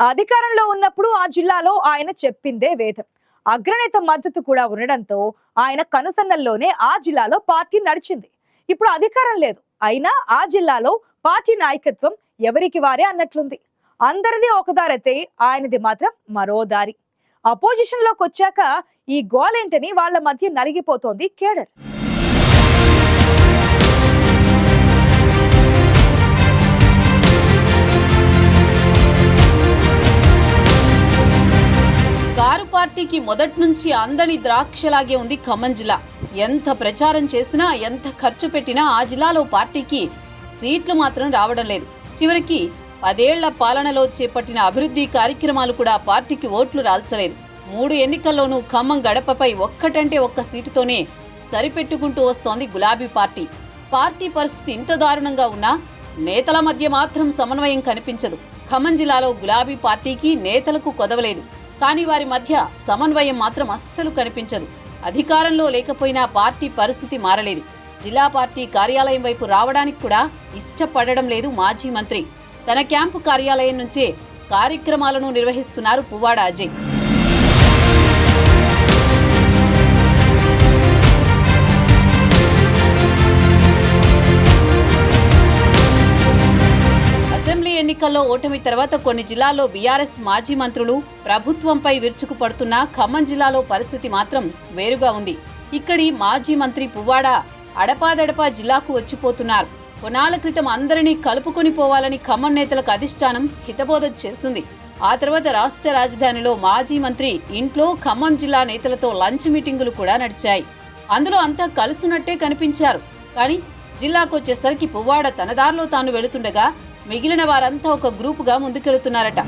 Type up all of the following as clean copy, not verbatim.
అధికారంలో ఉన్నప్పుడు ఆ జిల్లాలో ఆయన చెప్పిందే వేదం. అగ్రనేత మద్దతు కూడా ఉండడంతో ఆయన కనుసన్నల్లోనే ఆ జిల్లాలో పార్టీ నడిచింది. ఇప్పుడు అధికారం లేదు, అయినా ఆ జిల్లాలో పార్టీ నాయకత్వం ఎవరికి వారే అన్నట్లుంది. అందరిది ఒక దారైతే ఆయనది మాత్రం మరో దారి. అపోజిషన్ లోకి వచ్చాక ఈ గోలేంటని వాళ్ళ మధ్య నలిగిపోతోంది కేడర్. కారు పార్టీకి మొదటి నుంచి అందని ద్రాక్షలాగే ఉంది ఖమ్మం జిల్లా. ఎంత ప్రచారం చేసినా, ఎంత ఖర్చు పెట్టినా ఆ జిల్లాలో పార్టీకి సీట్లు మాత్రం రావడం లేదు. చివరికి 10 ఏళ్ల పాలనలో చేపట్టిన అభివృద్ధి కార్యక్రమాలు కూడా పార్టీకి ఓట్లు రాల్చలేదు. 3 ఎన్నికల్లోనూ ఖమ్మం గడపపై ఒక్కటంటే ఒక్క సీటుతోనే సరిపెట్టుకుంటూ వస్తోంది గులాబీ పార్టీ. పార్టీ పరిస్థితి ఇంత దారుణంగా ఉన్నా నేతల మధ్య మాత్రం సమన్వయం కనిపించదు. ఖమ్మం జిల్లాలో గులాబీ పార్టీకి నేతలకు కొదవలేదు, కానీ వారి మధ్య సమన్వయం మాత్రం అస్సలు కనిపించదు. అధికారంలో లేకపోయినా పార్టీ పరిస్థితి మారలేదు. జిల్లా పార్టీ కార్యాలయం వైపు రావడానికి కూడా ఇష్టపడడం లేదు మాజీ మంత్రి. తన క్యాంపు కార్యాలయం నుంచే కార్యక్రమాలను నిర్వహిస్తున్నారు పువ్వాడ అజయ్. అసెంబ్లీ ఎన్నికల్లో ఓటమి తర్వాత కొన్ని జిల్లాల్లో బీఆర్ఎస్ మాజీ మంత్రులు ప్రభుత్వంపై విరుచుకుపడుతున్నా ఖమ్మం జిల్లాలో పరిస్థితి మాత్రం వేరుగా ఉంది. ఇక్కడి మాజీ మంత్రి పువ్వాడ అడపాదడపా జిల్లాకు వచ్చిపోతున్నారు. కొన్నాళ్ల క్రితం అందరినీ కలుపుకొని పోవాలని ఖమ్మం నేతలకు అధిష్టానం హితబోధ చేసింది. ఆ తర్వాత రాష్ట్ర రాజధానిలో మాజీ మంత్రి ఇంట్లో ఖమ్మం జిల్లా నేతలతో లంచ్ మీటింగులు కూడా నడిచాయి. అందులో అంతా కలుసున్నట్టే కనిపించారు. కానీ జిల్లాకు వచ్చేసరికి పువ్వాడ తన దారిలో తాను వెళుతుండగా మిగిలిన వారంతా ఒక గ్రూపుగా ముందుకెళ్తున్నారట.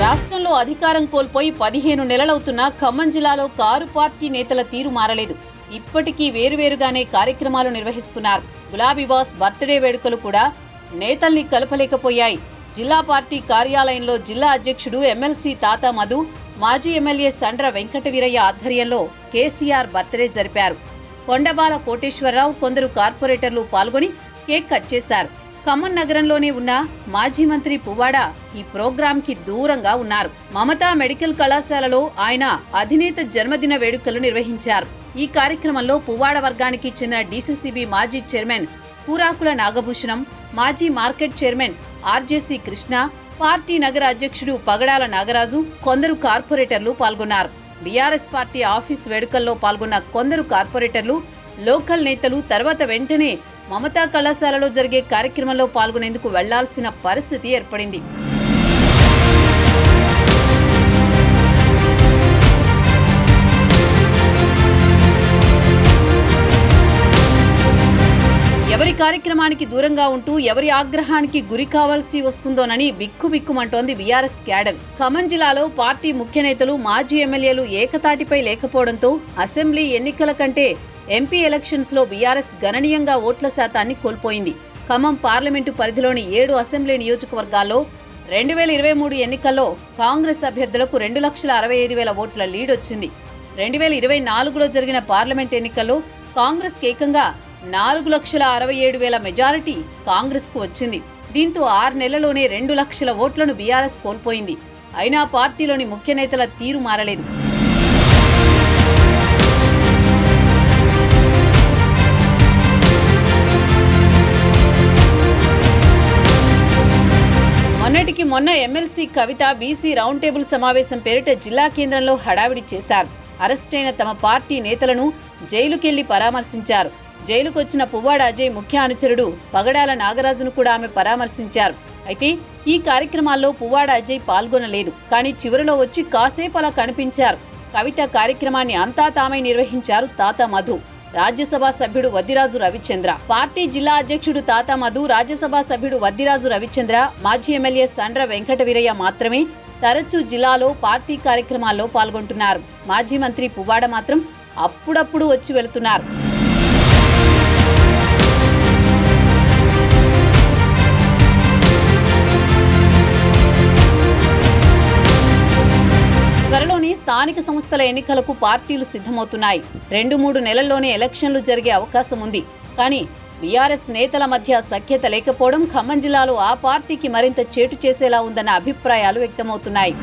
రాష్ట్రంలో అధికారం కోల్పోయి 15 నెలలవుతున్నా ఖమ్మం జిల్లాలో కారు పార్టీ నేతల తీరు మారలేదు. ఇప్పటికీ వేరువేరుగానే కార్యక్రమాలు నిర్వహిస్తున్నారు. గులాబీ బాస్ బర్త్డే వేడుకలు కూడా నేతల్ని కలపలేకపోయాయి. జిల్లా పార్టీ కార్యాలయంలో జిల్లా అధ్యక్షుడు ఎమ్మెల్సీ తాతా మధు, మాజీ ఎమ్మెల్యే సండ్ర వెంకటవీరయ్య ఆధ్వర్యంలో కేసీఆర్ బర్త్డే జరిపారు. కొండబాల కోటేశ్వరరావు, కొందరు కార్పొరేటర్లు పాల్గొని కేక్ కట్ చేశారు. ఖమ్మం నగరంలోనే ఉన్న మాజీ మంత్రి పువ్వాడ ఈ ప్రోగ్రాంకి దూరంగా ఉన్నారు. మమతా మెడికల్ కళాశాలలో ఆయన అధినేత జన్మదిన వేడుకలు నిర్వహించారు. ఈ కార్యక్రమంలో పువ్వాడ వర్గానికి చెందిన డీసీసీబీ మాజీ చైర్మన్ కూరాకుల నాగభూషణం, మాజీ market chairman RJC Krishna, party నగర అధ్యక్షుడు పగడాల నాగరాజు, కొందరు కార్పొరేటర్లు పాల్గొన్నారు. బీఆర్ఎస్ పార్టీ ఆఫీస్ వేడుకల్లో పాల్గొన్న కొందరు కార్పొరేటర్లు, లోకల్ నేతలు తర్వాత వెంటనే మమతా కళాశాలలో జరిగే కార్యక్రమంలో పాల్గొనేందుకు వెళ్లాల్సిన పరిస్థితి ఏర్పడింది. ఎవరి కార్యక్రమానికి దూరంగా ఉంటూ ఎవరి ఆగ్రహానికి గురి కావాల్సి వస్తుందోనని బిక్కుబిక్కుమంటోంది బీఆర్ఎస్ క్యాడర్. ఖమ్మం జిల్లాలో పార్టీ ముఖ్య నేతలు, మాజీ ఎమ్మెల్యేలు ఏకతాటిపై లేకపోవడంతో అసెంబ్లీ ఎన్నికల కంటే ఎంపీ ఎలక్షన్స్ లో బీఆర్ఎస్ గణనీయంగా ఓట్ల శాతాన్ని కోల్పోయింది. ఖమ్మం పార్లమెంటు పరిధిలోని 7 అసెంబ్లీ నియోజకవర్గాల్లో 2023 ఎన్నికల్లో కాంగ్రెస్ అభ్యర్థులకు 2,65,000 ఓట్ల లీడ్ వచ్చింది. 2024లో జరిగిన పార్లమెంట్ ఎన్నికల్లో కాంగ్రెస్ ఏకంగా 4,67,000 మెజారిటీ కాంగ్రెస్ కు వచ్చింది. దీంతో 6 నెలల్లోనే 2 లక్షల ఓట్లను బీఆర్ఎస్ కోల్పోయింది. అయినా పార్టీలోని ముఖ్య నేతల తీరు మారలేదు. మొన్నటికి మొన్న ఎమ్మెల్సీ కవిత బీసీ రౌండ్ టేబుల్ సమావేశం పేరిట జిల్లా కేంద్రంలో హడావిడి చేశారు. అరెస్టైన తమ పార్టీ నేతలను జైలుకెళ్లి పరామర్శించారు. జైలుకొచ్చిన పువ్వాడ అజయ్ ముఖ్య అనుచరుడు పగడాల నాగరాజును కూడా ఆమె పరామర్శించారు. అయితే ఈ కార్యక్రమాల్లో పువ్వాడ అజయ్ పాల్గొనలేదు. కానీ చివరిలో వచ్చి కాసేపు అలా కనిపించారు. కవిత కార్యక్రమాన్ని అంతా తామై నిర్వహించారు తాతా మధు, రాజ్యసభ సభ్యుడు వద్దిరాజు రవిచంద్ర. పార్టీ జిల్లా అధ్యక్షుడు తాతా మధు, రాజ్యసభ సభ్యుడు వద్దిరాజు రవిచంద్ర, మాజీ ఎమ్మెల్యే సండ్ర వెంకటవీరయ్య మాత్రమే తరచూ జిల్లాలో పార్టీ కార్యక్రమాల్లో పాల్గొంటున్నారు. మాజీ మంత్రి పువ్వాడ మాత్రం అప్పుడప్పుడు వచ్చి వెళుతున్నారు. త్వరలోని స్థానిక సంస్థల ఎన్నికలకు పార్టీలు సిద్ధమవుతున్నాయి. 2-3 నెలల్లోనే ఎలక్షన్లు జరిగే అవకాశం ఉంది. కానీ బీఆర్ఎస్ నేతల మధ్య సఖ్యత లేకపోవడం ఖమ్మం జిల్లాలో ఆ పార్టీకి మరింత చేటు చేసేలా ఉందన్న అభిప్రాయాలు వ్యక్తమవుతున్నాయి.